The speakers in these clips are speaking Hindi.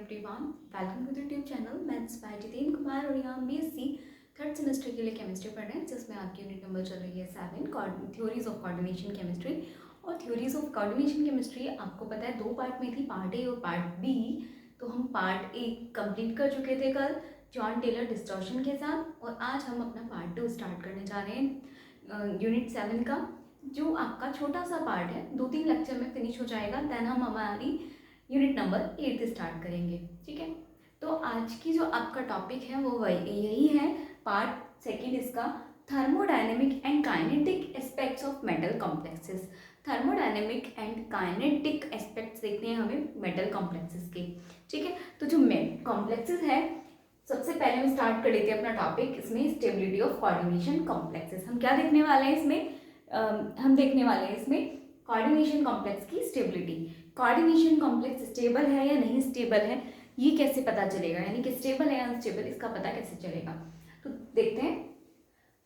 Everyone, welcome to the YouTube channel. मैं बाय जितेंद्र कुमार और यहाँ बीएससी थर्ड सेमेस्टर के लिए केमिस्ट्री पढ़ रहे हैं, जिसमें आपकी यूनिट नंबर चल रही है 7 थ्योरीज ऑफ कोऑर्डिनेशन केमिस्ट्री। और थ्योरीज ऑफ कोऑर्डिनेशन केमिस्ट्री आपको पता है 2 पार्ट में थी, पार्ट ए और पार्ट बी। तो हम पार्ट ए कंप्लीट कर चुके थे कल जॉन टेलर डिस्टॉर्शन के साथ, और आज हम अपना पार्ट 2 स्टार्ट करने जा रहे हैं यूनिट 7 का, जो आपका छोटा सा पार्ट है, 2-3 लेक्चर में फिनिश हो जाएगा। देन हम हमारी यूनिट नंबर 8 स्टार्ट करेंगे। ठीक है, तो आज की जो आपका टॉपिक है वो यही है, पार्ट सेकंड इसका, thermodynamic and kinetic aspects of metal complexes. Thermodynamic and kinetic aspects देखते हैं हमें मेटल कॉम्प्लेक्सेस के। ठीक है, तो जो कॉम्प्लेक्सेस है, सबसे पहले हम स्टार्ट कर लेते हैं अपना टॉपिक इसमें, स्टेबिलिटी ऑफ कोऑर्डिनेशन कॉम्प्लेक्सेस। हम क्या देखने वाले हैं इसमें? हम देखने वाले हैं इसमें कोऑर्डिनेशन कॉम्प्लेक्स की स्टेबिलिटी। कोऑर्डिनेशन कॉम्प्लेक्स स्टेबल है या नहीं स्टेबल है, ये कैसे पता चलेगा, यानी कि स्टेबल है या अनस्टेबल, इसका पता कैसे चलेगा? तो देखते हैं।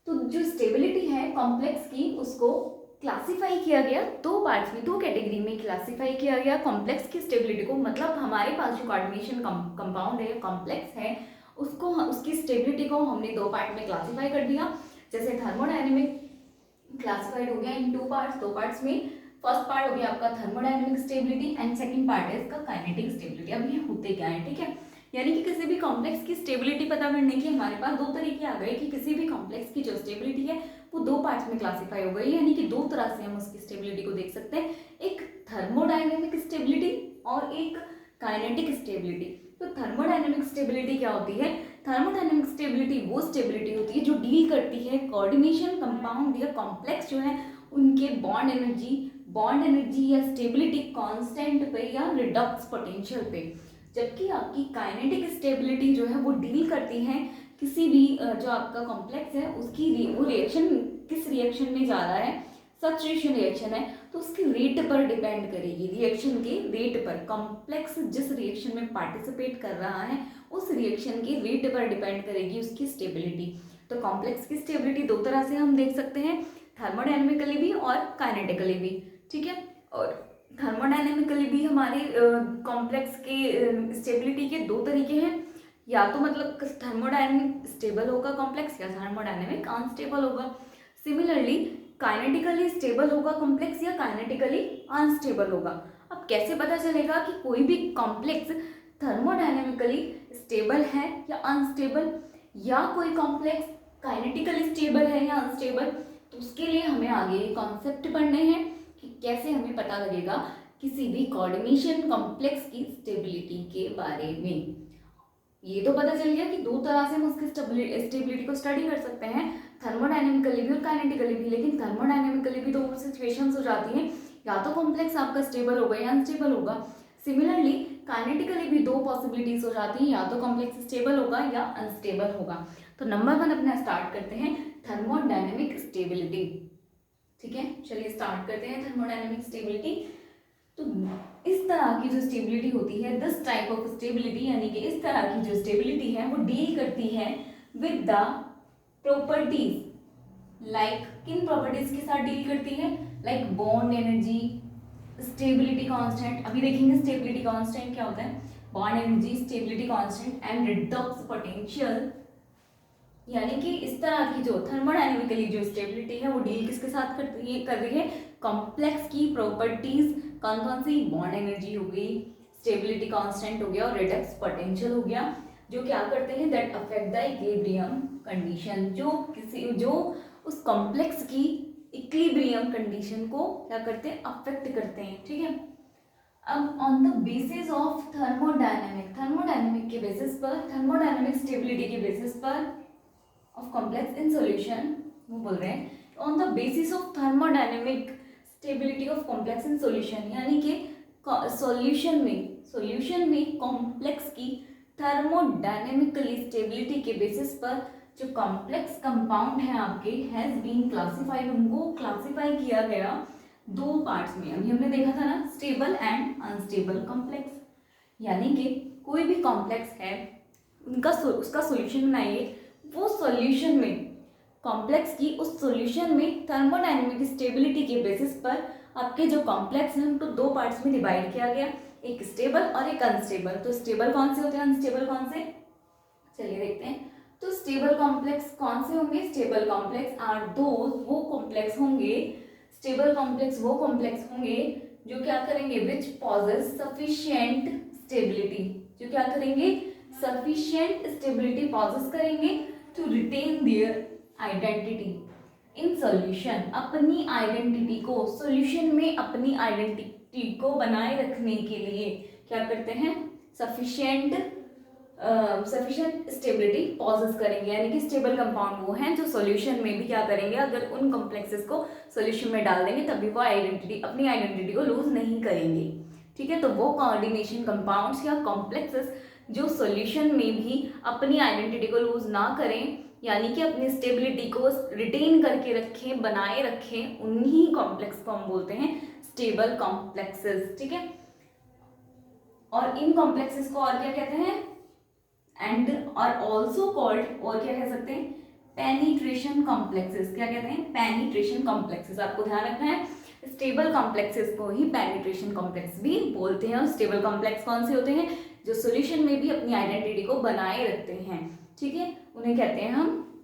तो जो स्टेबिलिटी है कॉम्प्लेक्स की, उसको क्लासिफाई किया गया 2 पार्ट्स में, 2 कैटेगरी में क्लासिफाई किया गया कॉम्प्लेक्स की स्टेबिलिटी को। मतलब हमारे पास जो कोऑर्डिनेशन कंपाउंड है, कॉम्प्लेक्स है, उसको, उसकी स्टेबिलिटी को हमने 2 पार्ट में क्लासिफाई कर दिया। जैसे थर्मोडायनेमिक क्लासिफाइड हो गया इन 2 पार्ट्स, 2 पार्ट्स में। फर्स्ट पार्ट हो गया आपका thermodynamic stability and second part है इसका काइनेटिक स्टेबिलिटी। अब ये होते क्या है? ठीक है, यानी कि किसी भी कॉम्प्लेक्स की स्टेबिलिटी पता करने के हमारे पास 2 तरीके आ गए कि किसी भी कॉम्प्लेक्स की जो स्टेबिलिटी है वो 2 पार्ट्स में क्लासिफाई हो गई, यानी कि 2 तरह से हम उसकी स्टेबिलिटी को देख सकते हैं, एक थर्मोडायनेमिक स्टेबिलिटी और एक काइनेटिक स्टेबिलिटी। तो थर्मोडायनेमिक स्टेबिलिटी क्या होती है? थर्मोडायनेमिक स्टेबिलिटी वो स्टेबिलिटी होती है जो डील करती है कोऑर्डिनेशन कंपाउंड या कॉम्प्लेक्स जो है उनके बॉन्ड एनर्जी या स्टेबिलिटी कांस्टेंट पे या रिडक्स पोटेंशियल पे। जबकि आपकी काइनेटिक स्टेबिलिटी जो है वो डील करती है किसी भी जो आपका कॉम्प्लेक्स है उसकी वो रिएक्शन किस रिएक्शन में जा रहा है, सब्स्टिट्यूशन रिएक्शन है तो उसकी रेट पर डिपेंड करेगी, रिएक्शन के रेट पर। कॉम्प्लेक्स जिस रिएक्शन में पार्टिसिपेट कर रहा है उस रिएक्शन के रेट पर डिपेंड करेगी उसकी स्टेबिलिटी। तो कॉम्प्लेक्स की स्टेबिलिटी 2 तरह से हम देख सकते हैं, थर्मोडायनेमिकली भी और काइनेटिकली भी। ठीक है, और थर्मोडायनेमिकली भी हमारे कॉम्प्लेक्स के स्टेबिलिटी के 2 तरीके हैं, या तो मतलब थर्मोडायनेमिक स्टेबल होगा कॉम्प्लेक्स या थर्मोडायनेमिक अनस्टेबल होगा। सिमिलरली काइनेटिकली स्टेबल होगा कॉम्प्लेक्स या काइनेटिकली अनस्टेबल होगा। अब कैसे पता चलेगा कि कोई भी कॉम्प्लेक्स थर्मोडायनेमिकली स्टेबल है या अनस्टेबल, या कोई कॉम्प्लेक्स काइनेटिकली स्टेबल है या अनस्टेबल? तो उसके लिए हमें आगे कॉन्सेप्ट पढ़ने हैं कि कैसे हमें पता लगेगा किसी भी कोऑर्डिनेशन कॉम्प्लेक्स की स्टेबिलिटी के बारे में। ये तो पता चल गया कि 2 तरह से हम उसकी स्टेबिलिटी को स्टडी कर सकते हैं, थर्मोडायनेमिकली भी और काइनेटिकली भी। लेकिन थर्मोडायनेमिकली भी 2 सिचुएशंस हो जाती हैं, या तो कॉम्प्लेक्स आपका स्टेबल होगा या अनस्टेबल होगा। सिमिलरली काइनेटिकली भी 2 पॉसिबिलिटीज हो जाती हैं, या तो कॉम्प्लेक्स स्टेबल होगा या अनस्टेबल होगा। तो नंबर 1 अपना स्टार्ट करते हैं, थर्मोडायनेमिक स्टेबिलिटी। ठीक है, चलिए स्टार्ट करते हैं थर्मोडायनेमिक स्टेबिलिटी। तो इस तरह की जो स्टेबिलिटी होती है, दिस टाइप ऑफ स्टेबिलिटी, यानी कि इस तरह की जो स्टेबिलिटी है वो डील करती है विद द प्रॉपर्टीज, लाइक किन प्रॉपर्टीज के साथ डील करती है? Like bond energy, stability constant. अभी देखेंगे स्टेबिलिटी कांस्टेंट क्या होता है, bond energy, stability constant and Redux potential. यानी कि इस तरह की जो थर्मोडायनेमिकली जो स्टेबिलिटी है वो डील किसके साथ कर रही है? कॉम्प्लेक्स की प्रॉपर्टीज। कौन कौन सी? बॉन्ड एनर्जी हो गई, स्टेबिलिटी कांस्टेंट हो गया और रिडक्स पोटेंशियल हो गया, जो क्या करते हैं? That affect the equilibrium condition, जो उस कॉम्प्लेक्स की इक्विलिब्रियम कंडीशन को क्या करते हैं? अफेक्ट करते हैं। ठीक है, अब on the basis of thermodynamic के बेसिस पर, थर्मोडायनेमिक स्टेबिलिटी के बेसिस पर ऑफ कॉम्प्लेक्स इन सॉल्यूशन, वो बोल रहे हैं on the basis of thermodynamic stability of complex in solution, यानी कि सॉल्यूशन में कॉम्प्लेक्स की थर्मोडायनेमिकली स्टेबिलिटी के बेसिस पर जो कॉम्प्लेक्स कंपाउंड है आपके हैज बीन क्लासिफाइड, उनको क्लासिफाई किया गया 2 पार्ट्स में। अभी हमने देखा था ना, स्टेबल एंड अनस्टेबल कॉम्प्लेक्स। यानी कि कोई भी कॉम्प्लेक्स है उसका सॉल्यूशन बनाइए, वो सॉल्यूशन में कॉम्प्लेक्स की उस सॉल्यूशन में थर्मोडायनेमिक स्टेबिलिटी के बेसिस पर आपके जो कॉम्प्लेक्स हैं उनको 2 पार्ट्स में डिवाइड किया गया। एक स्टेबल और एक अनस्टेबल। तो स्टेबल कौन से होते हैं, अनस्टेबल कौन से, चलिए देखते हैं। तो स्टेबल कॉम्प्लेक्स कौन से होंगे, स्टेबल कॉम्प्लेक्स आर दोज, वो कॉम्प्लेक्स होंगे, स्टेबल कॉम्प्लेक्स वो कॉम्प्लेक्स होंगे जो क्या करेंगे, विच पॉजेस सफिशिएंट स्टेबिलिटी, जो क्या करेंगे, सफिशिएंट स्टेबिलिटी पॉजेस करेंगे to retain their identity in solution, अपनी आइडेंटिटी को सॉल्यूशन में अपनी आइडेंटिटी को बनाए रखने के लिए क्या करते हैं, सफिशिएंट स्टेबिलिटी पॉजेस करेंगे। यानी कि स्टेबल कंपाउंड वो हैं जो सॉल्यूशन में भी क्या करेंगे, अगर उन कॉम्प्लेक्सेस को सॉल्यूशन में डाल देंगे तभी वो अपनी आइडेंटिटी को लूज नहीं करेंगे। ठीक है, तो वो कोऑर्डिनेशन कंपाउंड्स या कॉम्प्लेक्सेस जो सॉल्यूशन में भी अपनी आइडेंटिटी को लूज ना करें, यानी कि अपनी स्टेबिलिटी को रिटेन करके रखें, बनाए रखें, उन्हीं कॉम्प्लेक्स को हम बोलते हैं स्टेबल कॉम्प्लेक्सेस। ठीक है, और इन कॉम्प्लेक्सेस को और क्या कहते हैं, एंड और ऑल्सो कॉल्ड, और क्या कह सकते हैं, पेनिट्रेशन कॉम्प्लेक्सेस। क्या कहते हैं, पेनिट्रेशन कॉम्प्लेक्सेस। आपको ध्यान रखना है, स्टेबल कॉम्प्लेक्सेस को ही पेनिट्रेशन कॉम्प्लेक्स भी बोलते हैं। और स्टेबल कॉम्प्लेक्स कौन से होते हैं, जो सॉल्यूशन में भी अपनी आइडेंटिटी को बनाए रखते हैं। ठीक है, उन्हें कहते हैं हम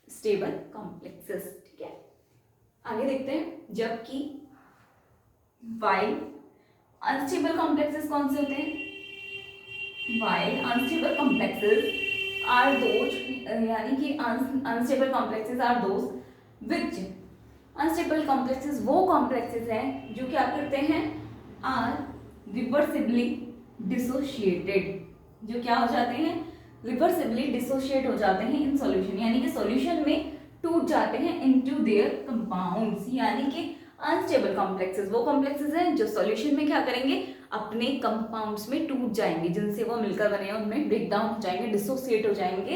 स्टेबल कॉम्प्लेक्सेस। ठीक है, आगे देखते हैं। जबकि वाइल अनस्टेबल कॉम्प्लेक्सेस कौन से होते हैं, while unstable complexes are those, यानी कि unstable complexes are those which, unstable complexes वो कॉम्प्लेक्सेस हैं जो क्या करते हैं, आर रिवर्सिबली डिसोशिएटेड, जो क्या हो जाते हैं, रिवर्सिबली डिसोशिएट हो जाते हैं इन सॉल्यूशन, यानी कि सॉल्यूशन में टूट जाते हैं इनटू देयर कंपाउंड्स। यानी कि अनस्टेबल कॉम्प्लेक्सेस वो कॉम्प्लेक्सेस हैं जो सॉल्यूशन में क्या करेंगे, अपने कंपाउंड्स में टूट जाएंगे, जिनसे वो मिलकर बने हैं उनमें ब्रेक डाउन हो जाएंगे, डिसोसिएट हो जाएंगे,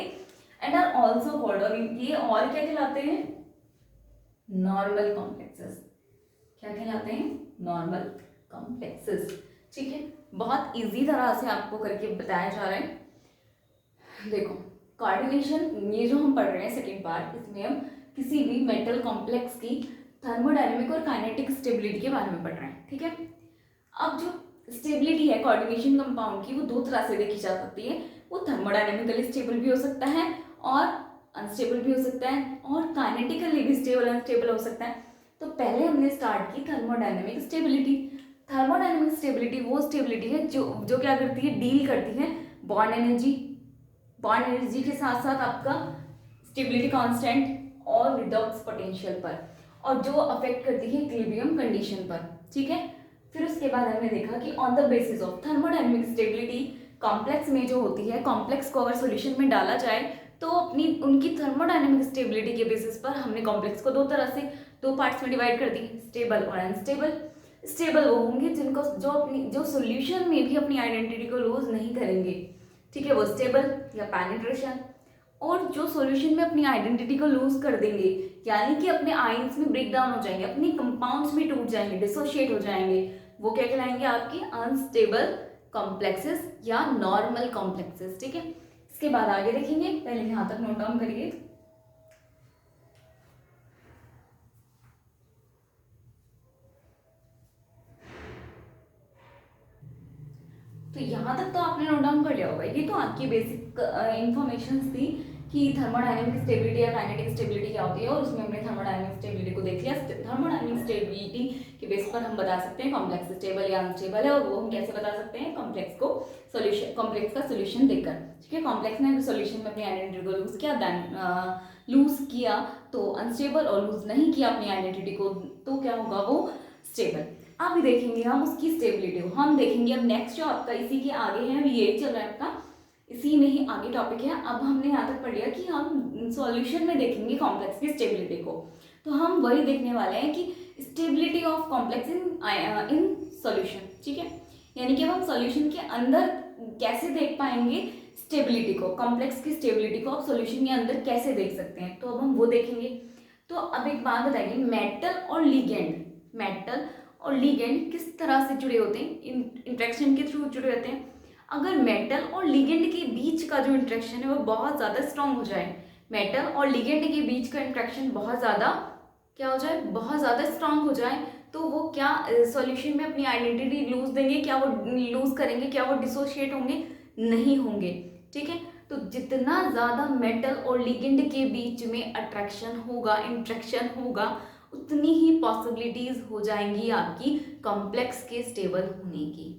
एंड आर ऑल्सो कॉल्ड, और ये और क्या कहलाते हैं, नॉर्मल कॉम्प्लेक्सेस। क्या कहलाते हैं, नॉर्मल कॉम्प्लेक्सेस। ठीक है, बहुत इजी तरह से आपको करके बताया जा रहा है। देखो कोऑर्डिनेशन, ये जो हम पढ़ रहे हैं सेकेंड पार्ट, इसमें हम किसी भी मेटल कॉम्प्लेक्स की थर्मोडायनेमिक और काइनेटिक स्टेबिलिटी के बारे में पढ़ रहे हैं। ठीक है, अब जो स्टेबिलिटी है कोऑर्डिनेशन कंपाउंड की, वो दो तरह से देखी जा सकती है। वो थर्मोडायनेमिकली स्टेबल भी हो सकता है और अनस्टेबल भी हो सकता है, और काइनेटिकली भी स्टेबल अनस्टेबल हो सकता है। तो पहले हमने स्टार्ट की थर्मोडायनेमिक स्टेबिलिटी। थर्मोडायनेमिक स्टेबिलिटी वो स्टेबिलिटी है जो क्या करती है, डील करती है बॉन्ड एनर्जी के साथ साथ आपका स्टेबिलिटी कांस्टेंट और रिडॉक्स पोटेंशियल पर, और जो अफेक्ट करती है इक्विलिब्रियम कंडीशन पर। ठीक है, फिर उसके बाद हमने देखा कि on the basis of thermodynamic stability, complex में जो होती है, कॉम्प्लेक्स को अगर सॉल्यूशन में डाला जाए तो अपनी उनकी थर्मोडायनेमिक स्टेबिलिटी के बेसिस पर हमने कॉम्प्लेक्स को दो पार्ट्स में डिवाइड कर दी, स्टेबल और अनस्टेबल। स्टेबल वो होंगे जिनको जो सॉल्यूशन में भी अपनी आइडेंटिटी को लूज नहीं करेंगे। ठीक है, वो स्टेबल या पेनिट्रेशन। और जो सॉल्यूशन में अपनी आइडेंटिटी को लूज कर देंगे, यानी कि अपने आयंस में ब्रेक डाउन हो जाएंगे, अपनी कंपाउंड्स में टूट जाएंगे, डिसोशिएट हो जाएंगे, वो क्या कहलाएंगे, आपकी अनस्टेबल कॉम्प्लेक्सेस या नॉर्मल कॉम्प्लेक्सेस। ठीक है, इसके बाद आगे देखेंगे, पहले यहां तक नोट डाउन करिए। तो यहाँ तक तो आपने नोट डाउन कर लिया होगा। ये तो आपकी बेसिक इंफॉर्मेशन थी कि थर्मोडायनेमिक स्टेबिलिटी या काइनेटिक स्टेबिलिटी क्या होती है, और उसमें हमने थर्मोडायनेमिक स्टेबिलिटी को देख लिया। थर्मोडायनेमिक स्टेबिलिटी के बेस पर हम बता सकते हैं कॉम्प्लेक्स स्टेबल या अनस्टेबल है, और वो हम कैसे बता सकते हैं, कॉम्प्लेक्स का सोल्यूशन देखकर। ठीक है, कॉम्प्लेक्स ने सोल्यूशन में अपनी आइडेंटिटी को लूज किया तो अनस्टेबल, और लूज नहीं किया अपनी आइडेंटिटी को तो क्या होगा, वो स्टेबल। अभी देखेंगे हम उसकी स्टेबिलिटी को, हम देखेंगे अब नेक्स्ट जो आपका इसी के आगे है, अभी ये चल रहा है आपका, इसी में ही आगे टॉपिक है। अब हमने यहाँ तक पढ़ लिया कि हम सॉल्यूशन में देखेंगे कॉम्प्लेक्स की स्टेबिलिटी को, तो हम वही देखने वाले हैं कि stability of complex in solution. ठीक है, यानी कि अब हम सॉल्यूशन के अंदर कैसे देख पाएंगे स्टेबिलिटी को, कॉम्प्लेक्स की स्टेबिलिटी को आप सॉल्यूशन के अंदर कैसे देख सकते हैं, तो अब हम वो देखेंगे। तो अब एक बात बताइए, मेटल और लिगेंड किस तरह से जुड़े होते हैं, इंट्रैक्शन के थ्रू जुड़े होते हैं। अगर मेटल और लिगेंड के बीच का जो इंट्रैक्शन है वो बहुत ज़्यादा स्ट्रांग हो जाए, मेटल और लिगेंड के बीच का इंट्रैक्शन बहुत ज़्यादा क्या हो जाए, बहुत ज़्यादा स्ट्रांग हो जाए, तो वो क्या सॉल्यूशन में अपनी आइडेंटिटी लूज देंगे, क्या वो लूज करेंगे, क्या वो डिसोशिएट होंगे? नहीं होंगे। ठीक है, तो जितना ज़्यादा मेटल और लिगेंड के बीच में अट्रैक्शन होगा, इंट्रैक्शन होगा, उतनी ही पॉसिबिलिटीज हो जाएंगी आपकी कॉम्प्लेक्स के स्टेबल होने की।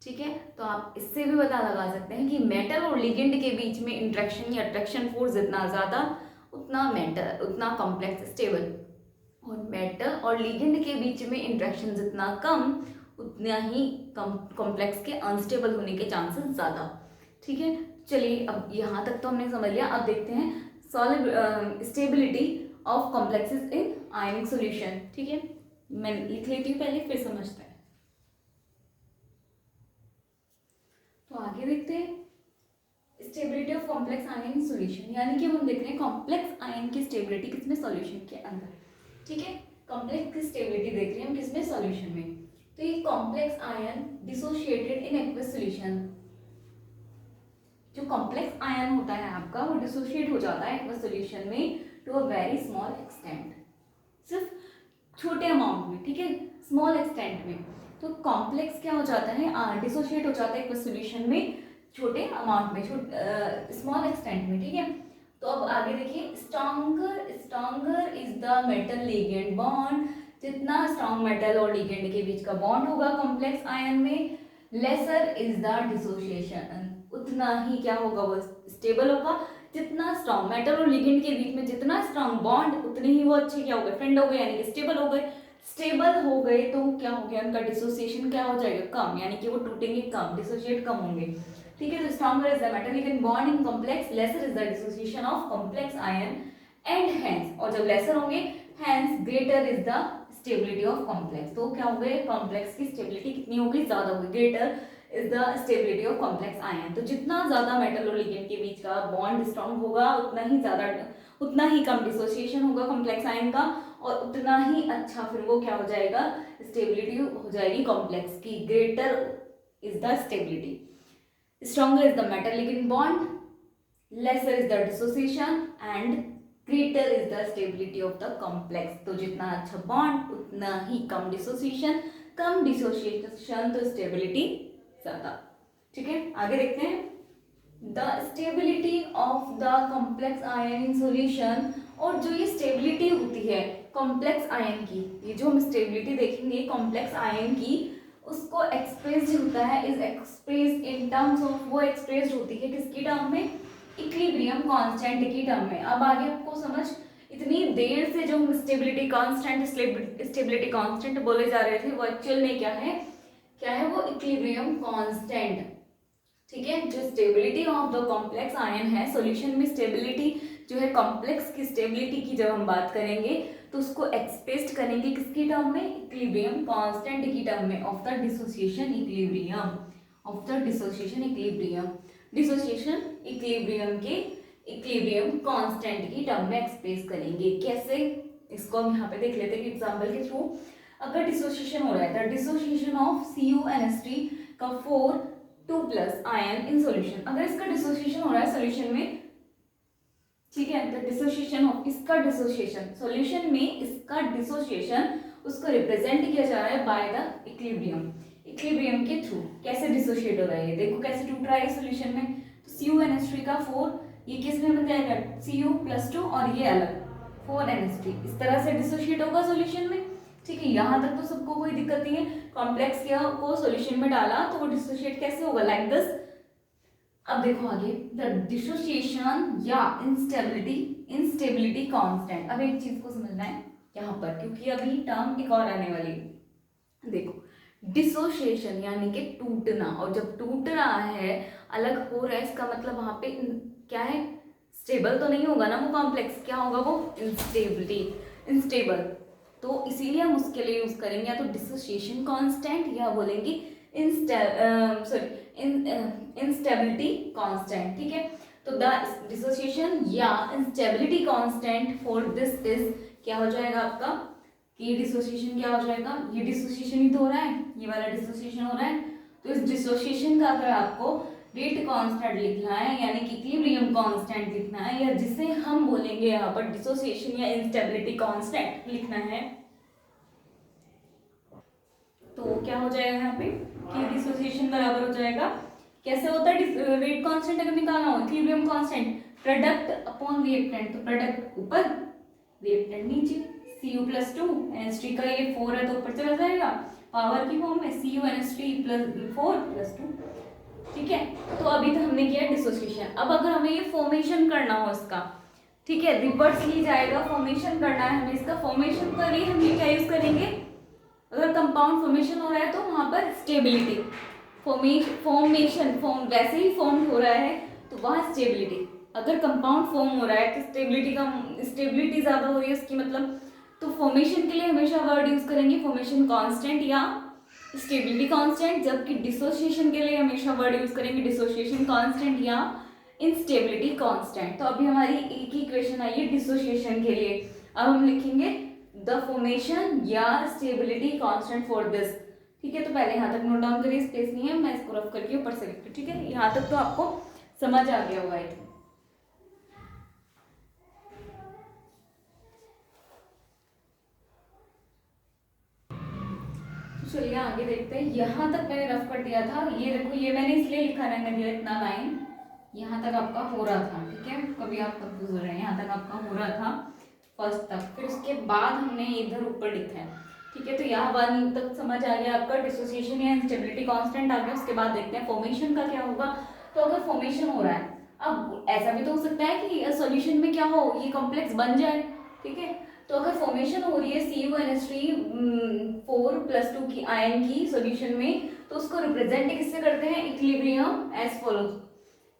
ठीक है, तो आप इससे भी पता लगा सकते हैं कि मेटल और लिगेंड के बीच में इंट्रैक्शन या अट्रैक्शन फोर्स जितना ज़्यादा उतना कॉम्प्लेक्स स्टेबल, और मेटल और लिगेंड के बीच में इंट्रैक्शन जितना कम उतना ही कॉम्प्लेक्स के अनस्टेबल होने के चांसेस ज़्यादा। ठीक है, चलिए अब यहाँ तक तो हमने समझ लिया। अब देखते हैं solid stability of complexes in ionic solution. ठीक है, मैं लिख लेती हूँ पहले, फिर समझते हैं। तो आगे देखते हैं stability of complex ion in solution, यानी कि हम देख रहे हैं कॉम्प्लेक्स आयन की स्टेबिलिटी किसमें? सॉल्यूशन के अंदर। ठीक है, कॉम्प्लेक्स की स्टेबिलिटी देख रहे हैं हम किसमें? सॉल्यूशन में। तो ये complex ion dissociated in aqueous solution, जो कॉम्प्लेक्स आयन होता है आपका वो डिसोशिएट हो जाता है एक्वस सॉल्यूशन में to a very small extent, सिर्फ छोटे अमाउंट में। ठीक है, स्मॉल एक्सटेंट में। तो कॉम्प्लेक्स क्या हो जाता है? डिसोशिएट हो जाता है एक्वस सॉल्यूशन में छोटे अमाउंट में, स्मॉल एक्सटेंट में। ठीक है, तो अब आगे देखिए, stronger is the metal ligand bond, जितना स्ट्रॉन्ग मेटल और लिगेंड के बीच का बॉन्ड होगा कॉम्प्लेक्स आयन में, लेसर इज द डिसोसिएशन, उतना ही क्या होगा? वो स्टेबल होगा। जितना स्ट्रॉन्ग मेटल और लिगेंड के बीच में जितना स्ट्रॉन्ग बॉन्ड, उतने ही वो अच्छे क्या हो गए? फ्रेंड हो गए, यानी कि स्टेबल हो गए। स्टेबल हो गए तो क्या हो गया? उनका डिसोसिएशन क्या हो जाएगा? कम, यानी कि वो टूटेंगे कम, डिसोशिएट कम होंगे। ठीक है, तो stronger is the metal ligand bond in complex, lesser is the dissociation of complex ion and hence, और जब लेसर होंगे hence greater is the stability of complex. तो क्या हो गए? कॉम्प्लेक्स की स्टेबिलिटी कितनी होगी? ज्यादा होगी। Greater is the stability of complex ion. तो जितना ज्यादा मेटल और लिगेंड के बीच का बॉन्ड स्ट्रॉन्ग होगा, उतना ही कम डिसोसिएशन होगा कॉम्प्लेक्स आयन का, और उतना ही अच्छा फिर वो क्या हो जाएगा? स्टेबिलिटी हो जाएगी कॉम्प्लेक्स की। Greater is the stability, stronger is the metal ligand bond, lesser is the dissociation and greater is the stability of the complex। तो जितना अच्छा बॉन्ड उतना ही कम डिसोसिएशन, कम डिसोसिएशन तो स्टेबिलिटी ज्यादा। ठीक है, आगे देखते हैं the stability of the complex ion in solution. और जो ये स्टेबिलिटी होती है कॉम्प्लेक्स आयन की, ये जो हम स्टेबिलिटी देखेंगे कॉम्प्लेक्स आयन की, उसको एक्सप्रेस होता है, is express in terms of, वो एक्सप्रेस होती है किसकी टर्म में? इक्विलिब्रियम कांस्टेंट की टर्म में। अब आगे आपको समझ, इतनी देर से जो हम स्टेबिलिटी कांस्टेंट बोले जा रहे थे, वो एक्चुअल में क्या है? वो इक्विलिब्रियम कांस्टेंट। ठीक है, जो stability of the complex ion है सॉल्यूशन में, स्टेबिलिटी जो है कॉम्प्लेक्स की स्टेबिलिटी की जब हम बात करेंगे तो उसको एक्सप्रेस करेंगे किसकी टर्म में? इक्विलिब्रियम कांस्टेंट की टर्म में, of the dissociation equilibrium, dissociation equilibrium के इक्विलिब्रियम कांस्टेंट की टर्म में एक्सप्रेस करेंगे। कैसे? इसको हम यहाँ पे देख लेते हैं एग्जाम्पल के थ्रू। अगर डिसोसिएशन हो रहा है, डिसोसिएशन ऑफ CuNH3 का 4 2+ आयन इन सॉल्यूशन, अगर इसका डिसोसिएशन हो रहा है सॉल्यूशन में, ठीक है, तो डिसोसिएशन ऑफ इसका डिसोसिएशन सॉल्यूशन में, इसका डिसोसिएशन उसको रिप्रेजेंट किया जा रहा है बाय द इक्विलिब्रियम के थ्रू। कैसे डिसोशिएट हो रहा है? देखो कैसे टूट रहा है सॉल्यूशन में। तो CuNH3 का 4, ये किस में बन जाएगा? Cu+2, और ये अलग 4NH3, इस तरह से डिसोशिएट होगा सॉल्यूशन में। ठीक है, यहाँ तक तो सबको कोई दिक्कत नहीं है। कॉम्प्लेक्स को सॉल्यूशन में डाला तो वो डिसोशिएट कैसे होगा? Like this. अब देखो आगे, द डिसोसिएशन या इंस्टेबिलिटी कांस्टेंट। अब एक चीज को समझना है यहाँ पर, क्योंकि अभी टर्म एक और आने वाली है। देखो, डिसोसिएशन यानी कि टूटना, और जब टूट रहा है, अलग हो रहा है, इसका मतलब वहां पे क्या है? स्टेबल तो नहीं होगा ना वो कॉम्प्लेक्स, क्या होगा वो? इंस्टेबल। तो इसीलिए हम उसके लिए यूज करेंगे या तो डिसोसिएशन कांस्टेंट, या बोलेंगे इंस्टेबिलिटी कांस्टेंट। ठीक है, तो द डिसोसिएशन या instability constant for this is, क्या हो जाएगा आपका? कि डिसोसिएशन क्या हो जाएगा? ये डिसोसिएशन ही तो हो रहा है, ये वाला डिसोसिएशन हो रहा है, तो इस डिसोसिएशन का अगर आपको रेट कांस्टेंट लिखना है, यानी कि इक्विलिब्रियम कांस्टेंट लिखना है, या जिसे हम बोलेंगे यहाँ पर डिसोसिएशन या इंस्टेबिलिटी कांस्टेंट लिखना है, तो क्या हो जाएगा यहाँ पे कि डिसोसिएशन बराबर हो जाएगा, कैसे होता है रेट कांस्टेंट अगर निकालना हो, equilibrium constant, product upon reactant, तो प्रोडक्ट ऊपर रिएक्टेंट नीचे, Cu+2 NH3 का ये 4 है तो ऊपर चला जाएगा, पावर की फॉर्म में CuNH3 4+2। ठीक है, तो अभी तो हमने किया डिसोसिएशन। अब अगर हमें ये फॉर्मेशन करना हो इसका, ठीक है, रिवर्स ही जाएगा, फॉर्मेशन करना है हमें इसका। फॉर्मेशन के लिए हम ये क्या यूज करेंगे, अगर कंपाउंड फॉर्मेशन हो रहा है तो वहां पर स्टेबिलिटी, फॉर्मेशन वैसे ही फॉर्म हो रहा है तो वहां स्टेबिलिटी, अगर कंपाउंड फॉर्म हो रहा है तो स्टेबिलिटी ज्यादा हो रही है उसकी, मतलब तो फॉर्मेशन के लिए हमेशा वर्ड यूज करेंगे फॉर्मेशन कांस्टेंट या स्टेबिलिटी कांस्टेंट, जबकि डिसोसिएशन के लिए हमेशा वर्ड यूज करेंगे डिसोसिएशन कांस्टेंट या इंस्टेबिलिटी कांस्टेंट। तो अभी हमारी एक ही इक्वेशन आई है डिसोसिएशन के लिए, अब हम लिखेंगे द फॉर्मेशन या स्टेबिलिटी कांस्टेंट फॉर दिस। ठीक है, तो पहले यहाँ तक नोट डाउन करिए, स्पेस नहीं है, मैं इसको रफ करके ऊपर से लिखती हूँ। ठीक है, यहाँ तक तो आपको समझ आ गया हुआ है। चलिए आगे देखते हैं। यहाँ तक मैंने रफ कर दिया था, ये देखो ये मैंने इसलिए लिखा रंग दिया इतना लाइन, यहाँ तक आपका हो रहा था। ठीक है, कभी आप कंफ्यूज हो रहे हैं, यहाँ तक आपका हो रहा था फर्स्ट तक, फिर उसके बाद हमने इधर ऊपर लिखा है। ठीक है, तो यहाँ 1 तक समझ आ गया आपका, डिसोसिएशन या इंस्टेबिलिटी कांस्टेंट आ गया। उसके बाद देखते हैं फॉर्मेशन का क्या होगा। तो अगर फॉर्मेशन हो रहा है, अब ऐसा भी तो हो सकता है कि सॉल्यूशन में क्या हो, ये कॉम्प्लेक्स बन जाए। ठीक है, तो अगर फॉर्मेशन हो रही है CuNH3 4+2 की आयन की सॉल्यूशन में, तो उसको रिप्रेजेंट किससे करते हैं, इक्विलिब्रियम एज फॉलोज।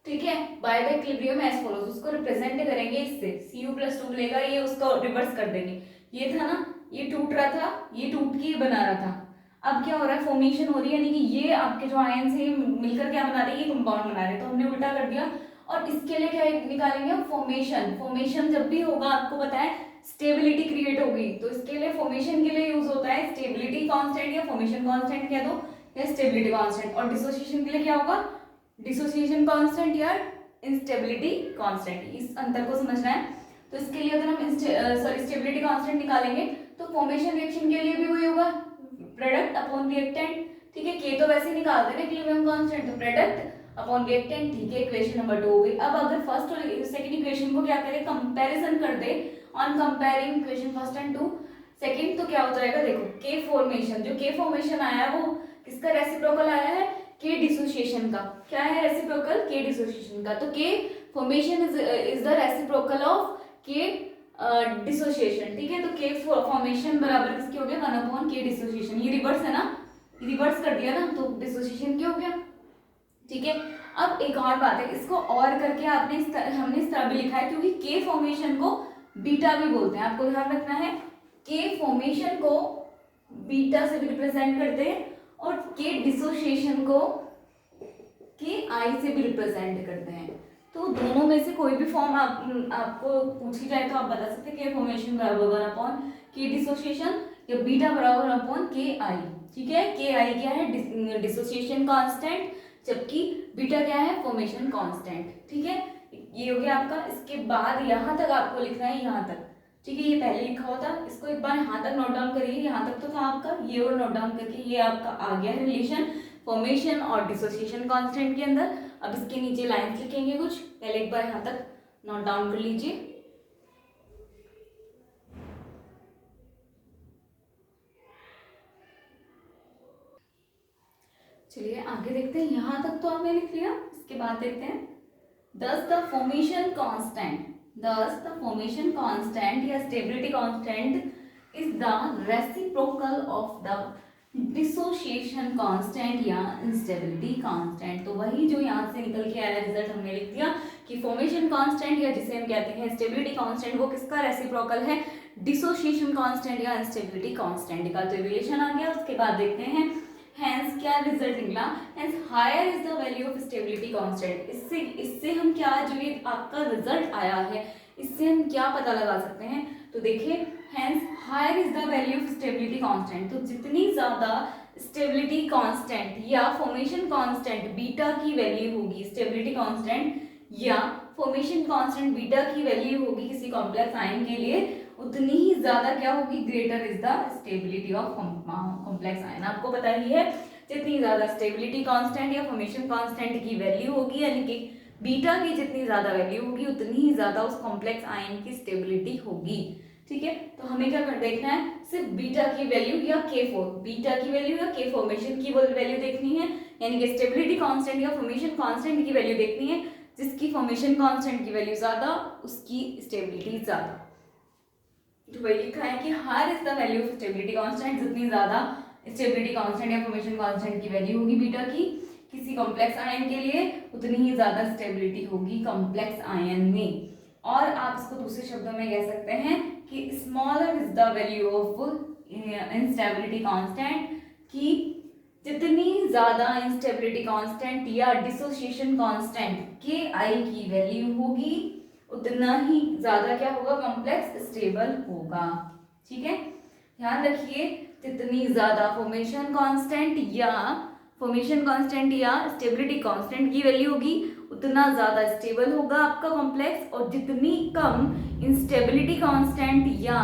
ठीक है, by the equilibrium as follows, उसको रिप्रेजेंट करेंगे इससे, Cu+2 मिलेगा, ये उसको रिवर्स कर देंगे। ये था ना, ये टूट रहा था, ये टूट के बना रहा था। अब क्या हो रहा है, फॉर्मेशन हो रही है, यानी कि ये आपके जो आयन से मिलकर क्या बना रहे हैं, ये कंपाउंड बना रहे हैं, तो हमने उल्टा कर दिया। और इसके लिए क्या निकालेंगे, फॉर्मेशन जब भी होगा आपको पता है स्टेबिलिटी क्रिएट होगी, तो इसके लिए फॉर्मेशन के लिए यूज होता है स्टेबिलिटी कांस्टेंट या फॉर्मेशन कांस्टेंट कह दो या स्टेबिलिटी कांस्टेंट। और डिसोसिएशन के लिए क्या होगा, डिसोसिएशन कांस्टेंट या इंस्टेबिलिटी कांस्टेंट, इस अंतर को समझना है। तो इसके लिए अगर हम स्टेबिलिटी कांस्टेंट निकालेंगे तो फॉर्मेशन रिएक्शन के लिए भी वही होगा, प्रोडक्ट अपॉन रिएक्टेंट। ठीक है, के तो वैसे ही निकालते हैं इक्विलिब्रियम कांस्टेंट, तो प्रोडक्ट अपॉन रिएक्टेंट। ठीक है, इक्वेशन नंबर 2 हो गई। अब अगर फर्स्ट और सेकंड इक्वेशन को क्या करें, कंपैरिजन कर दे on comparing equation first and 2 second, तो क्या हो जाएगा, देखो के फॉर्मेशन, जो के फॉर्मेशन आया है वो किसका रेसिप्रोकल आया है, के डिसोसिएशन का। क्या है रेसिप्रोकल, के डिसोसिएशन का। तो के formation is the reciprocal of के डिसोसिएशन। ठीक है, तो के फॉर्मेशन बराबर किसके हो गया, 1/k डिसोसिएशन। ये रिवर्स है ना, रिवर्स कर दिया ना, तो डिसोसिएशन क्या हो गया। ठीक है, अब एक और बात है, इसको और करके हमने इस तरह भी लिखा है क्योंकि के फॉर्मेशन को बीटा भी बोलते हैं, आपको ध्यान रखना है। के फॉर्मेशन को बीटा से भी रिप्रेजेंट करते हैं और के डिसोसिएशन को के आई से भी रिप्रेजेंट करते हैं। तो दोनों में से कोई भी फॉर्म आपको पूछी जाए तो आप बता सकते हैं के फॉर्मेशन बराबर 1/के डिसोसिएशन या बीटा बराबर 1/के आई। ठीक है, के आई क्या है, डिसोसिएशन कांस्टेंट, जबकि बीटा क्या है, फॉर्मेशन कांस्टेंट। ठीक है, ये हो गया आपका। इसके बाद यहाँ तक आपको लिखना है, यहाँ तक। ठीक है, ये पहले लिखा हुआ था, इसको एक बार यहाँ तक नोट डाउन करिए। यहाँ तक तो था आपका, ये और नोट डाउन करके ये आपका आ गया है रिलेशन फॉर्मेशन और डिसोसिएशन कांस्टेंट के अंदर। अब इसके नीचे लाइंस लिखेंगे कुछ, पहले एक बार यहाँ तक नोट डाउन कर लीजिए। चलिए आगे देखते हैं, यहाँ तक तो आपने लिख लिया। इसके बाद देखते हैं thus the formation constant या stability constant is the reciprocal of the dissociation constant या instability constant। तो वही जो यहाँ से निकल के आया रिजल्ट हमने लिख दिया कि फॉर्मेशन कांस्टेंट या जिसे हम कहते हैं स्टेबिलिटी कांस्टेंट, वो किसका रेसिप्रोकल है, डिसोसिएशन कांस्टेंट या इंस्टेबिलिटी कांस्टेंट का। तो रिलेशन आ गया। उसके बाद देखते हैं हैंस क्या रिजल्ट निकला, hence higher is the value of stability constant. इससे हम क्या, जो ये आपका रिजल्ट आया है, इससे हम क्या पता लगा सकते हैं। तो देखिए, hence higher is the value of stability constant, तो जितनी ज्यादा स्टेबिलिटी कांस्टेंट या फॉर्मेशन कांस्टेंट बीटा की वैल्यू होगी, स्टेबिलिटी कांस्टेंट या फॉर्मेशन कांस्टेंट बीटा की वैल्यू होगी किसी कॉम्प्लेक्स आयन के लिए, उतनी ही ज्यादा क्या होगी, greater is the stability of complex ion. आपको पता ही है जितनी ज्यादा स्टेबिलिटी कांस्टेंट या फॉर्मेशन कांस्टेंट की वैल्यू होगी, यानी कि बीटा की जितनी ज्यादा वैल्यू होगी उतनी ही ज्यादा उस कॉम्प्लेक्स आयन की स्टेबिलिटी होगी। ठीक है, तो हमें क्या कर देखना है, सिर्फ बीटा की वैल्यू या K4, बीटा की वैल्यू या K फॉर्मेशन की वैल्यू देखनी है, यानी कि स्टेबिलिटी कांस्टेंट या फॉर्मेशन कांस्टेंट की वैल्यू देखनी है। जिसकी फॉर्मेशन कांस्टेंट की वैल्यू ज्यादा उसकी स्टेबिलिटी ज्यादा। तो वही लिखा है कि higher is the value of stability constant, जितनी ज्यादा स्टेबिलिटी कांस्टेंट या फॉर्मेशन कांस्टेंट की वैल्यू होगी बीटा की किसी कॉम्प्लेक्स आयन के लिए, उतनी ही ज्यादा स्टेबिलिटी होगी कॉम्प्लेक्स आयन में। और आप इसको दूसरे शब्दों में कह सकते हैं कि smaller is the value of instability constant, कि जितनी ज्यादा इंस्टेबिलिटी कांस्टेंट या डिसोसिएशन कांस्टेंट Ki की वैल्यू होगी उतना ही ज्यादा क्या होगा, कॉम्प्लेक्स स्टेबल होगा। ठीक है, ध्यान रखिए, जितनी ज्यादा फॉर्मेशन कांस्टेंट या स्टेबिलिटी कांस्टेंट की वैल्यू होगी उतना ज्यादा स्टेबल होगा आपका कॉम्प्लेक्स, और जितनी कम इंस्टेबिलिटी कांस्टेंट या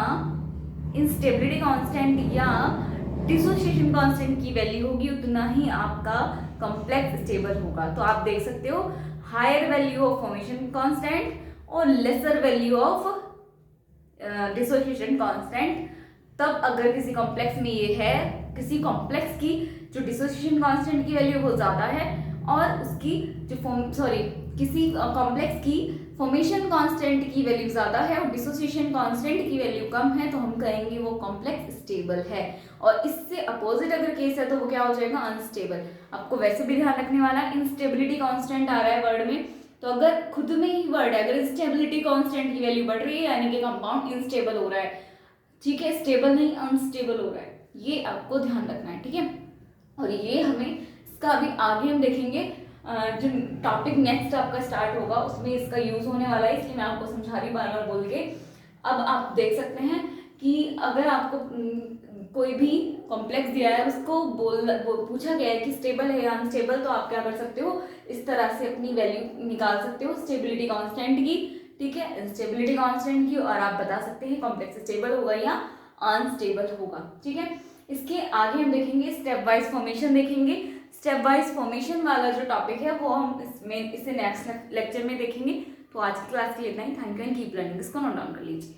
डिसोसिएशन कांस्टेंट की वैल्यू होगी उतना ही आपका कॉम्प्लेक्स स्टेबल होगा। तो आप देख सकते हो higher value of formation constant और lesser value of dissociation constant, तब अगर किसी कॉम्प्लेक्स में ये है, किसी कॉम्प्लेक्स की जो डिसोसिएशन कांस्टेंट की वैल्यू वो ज्यादा है और उसकी जो किसी कॉम्प्लेक्स की फॉर्मेशन कांस्टेंट की वैल्यू ज्यादा है और डिसोसिएशन कांस्टेंट की वैल्यू कम है, तो हम कहेंगे वो कॉम्प्लेक्स स्टेबल है। और इससे अपोजिट अगर केस है तो वो क्या हो जाएगा, अनस्टेबल। आपको वैसे भी ध्यान रखने वाला है, इंस्टेबिलिटी कांस्टेंट आ रहा है वर्ड में, तो अगर खुद में ही वर्ड है, अगर स्टेबिलिटी कांस्टेंट की वैल्यू बढ़ रही है यानी कि कंपाउंड इनस्टेबल हो रहा है। ठीक है, स्टेबल नहीं अनस्टेबल हो रहा है, ये आपको ध्यान रखना है। ठीक है, और ये हमें इसका अभी आगे हम देखेंगे, जो टॉपिक नेक्स्ट आपका स्टार्ट होगा उसमें इसका यूज होने वाला है, इसलिए मैं आपको समझा रही बार बार बोल के। अब आप देख सकते हैं कि अगर आपको कोई भी कॉम्प्लेक्स दिया है, उसको पूछा गया है कि स्टेबल है या अनस्टेबल, तो आप क्या कर सकते हो, इस तरह से अपनी वैल्यू निकाल सकते हो स्टेबिलिटी कांस्टेंट की। ठीक है, स्टेबिलिटी कांस्टेंट की, और आप बता सकते हैं कॉम्प्लेक्स स्टेबल होगा या अनस्टेबल होगा। ठीक है, इसके आगे हम देखेंगे स्टेप वाइज फॉर्मेशन देखेंगे। स्टेप वाइज फॉर्मेशन वाला जो टॉपिक है वो हम इसे नेक्स्ट लेक्चर में देखेंगे। तो आज की क्लास के लिए इतना ही। Thank you and keep learning. इसको नोट डाउन कर लीजिए।